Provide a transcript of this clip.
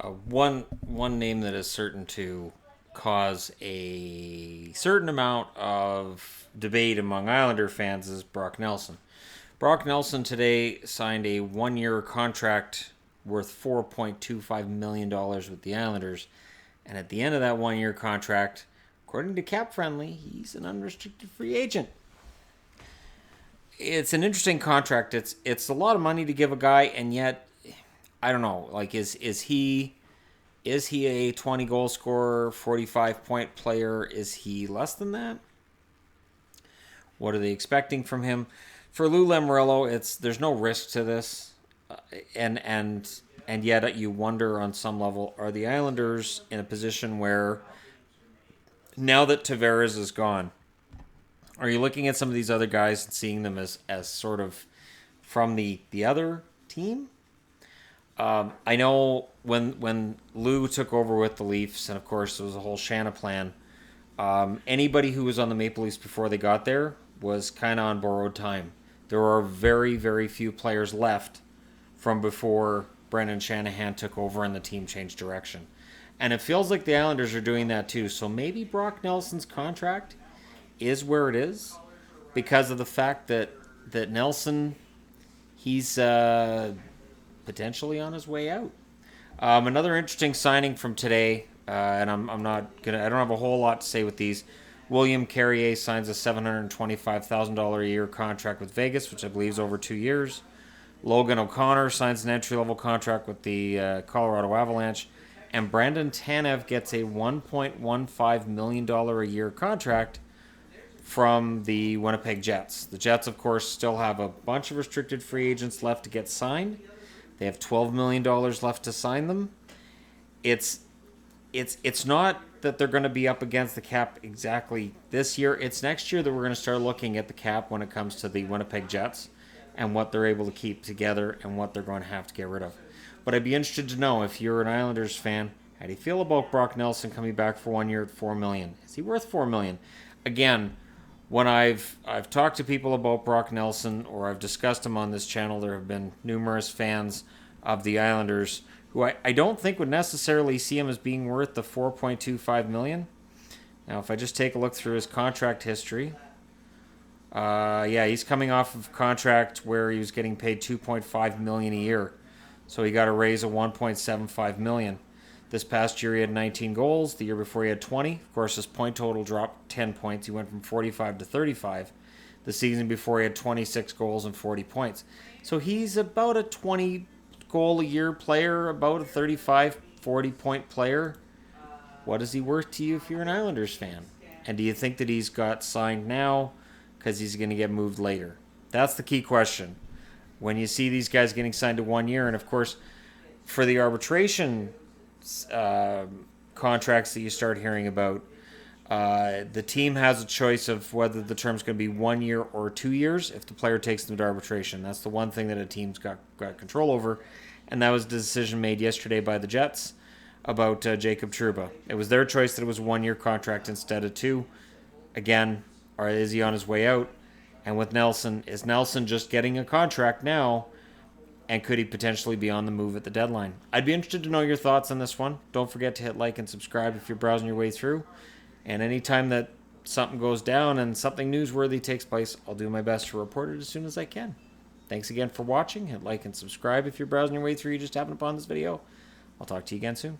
One name that is certain to cause a certain amount of debate among Islander fans is Brock Nelson. Brock Nelson today signed a 1-year contract worth $4.25 million with the Islanders. And at the end of that 1-year contract, according to Cap Friendly, he's an unrestricted free agent. It's an interesting contract. It's a lot of money to give a guy, and yet I don't know. Like, is he a 20 goal scorer, 45 point player? Is he less than that? What are they expecting from him? For Lou Lamoriello, there's no risk to this, and yet you wonder on some level, are the Islanders in a position where now that Tavares is gone, are you looking at some of these other guys and seeing them as sort of from the other team? I know when Lou took over with the Leafs, and of course there was a whole Shannon plan, anybody who was on the Maple Leafs before they got there was kind of on borrowed time. There are very, very few players left from before Brendan Shanahan took over and the team changed direction. And it feels like the Islanders are doing that too. So maybe Brock Nelson's contract is where it is because of the fact that Nelson, he's potentially on his way out. Another interesting signing from today, and I don't have a whole lot to say with these. William Carrier signs a $725,000 a year contract with Vegas, which I believe is over 2 years. Logan O'Connor signs an entry-level contract with the Colorado Avalanche. And Brandon Tanev gets a $1.15 million a year contract from the Winnipeg Jets. The Jets, of course, still have a bunch of restricted free agents left to get signed. They have $12 million left to sign them. It's not that they're going to be up against the cap exactly this year. It's next year that we're going to start looking at the cap when it comes to the Winnipeg Jets and what they're able to keep together and what they're going to have to get rid of. But I'd be interested to know, if you're an Islanders fan, how do you feel about Brock Nelson coming back for 1 year at $4 million? Is he worth $4 million? Again, when I've talked to people about Brock Nelson, or I've discussed him on this channel, there have been numerous fans of the Islanders who I don't think would necessarily see him as being worth the $4.25 million. Now, if I just take a look through his contract history, he's coming off of a contract where he was getting paid $2.5 million a year. So he got a raise of $1.75 million. This past year he had 19 goals. The year before he had 20. Of course, his point total dropped 10 points. He went from 45 to 35. The season before he had 26 goals and 40 points. So he's about a 20 goal a year player, about a 35, 40 point player. What is he worth to you if you're an Islanders fan? And do you think that he's got signed now because he's going to get moved later? That's the key question. When you see these guys getting signed to 1 year, and of course, for the arbitration contracts that you start hearing about, the team has a choice of whether the term's going to be 1 year or 2 years if the player takes them to arbitration. That's the one thing that a team's got control over, and that was the decision made yesterday by the Jets about Jacob Trouba. It was their choice that it was a 1 year contract instead of 2. Again, is he on his way out? And with Nelson, is Nelson just getting a contract now? And could he potentially be on the move at the deadline? I'd be interested to know your thoughts on this one. Don't forget to hit like and subscribe if you're browsing your way through. And anytime that something goes down and something newsworthy takes place, I'll do my best to report it as soon as I can. Thanks again for watching. Hit like and subscribe if you're browsing your way through. You just happened upon this video. I'll talk to you again soon.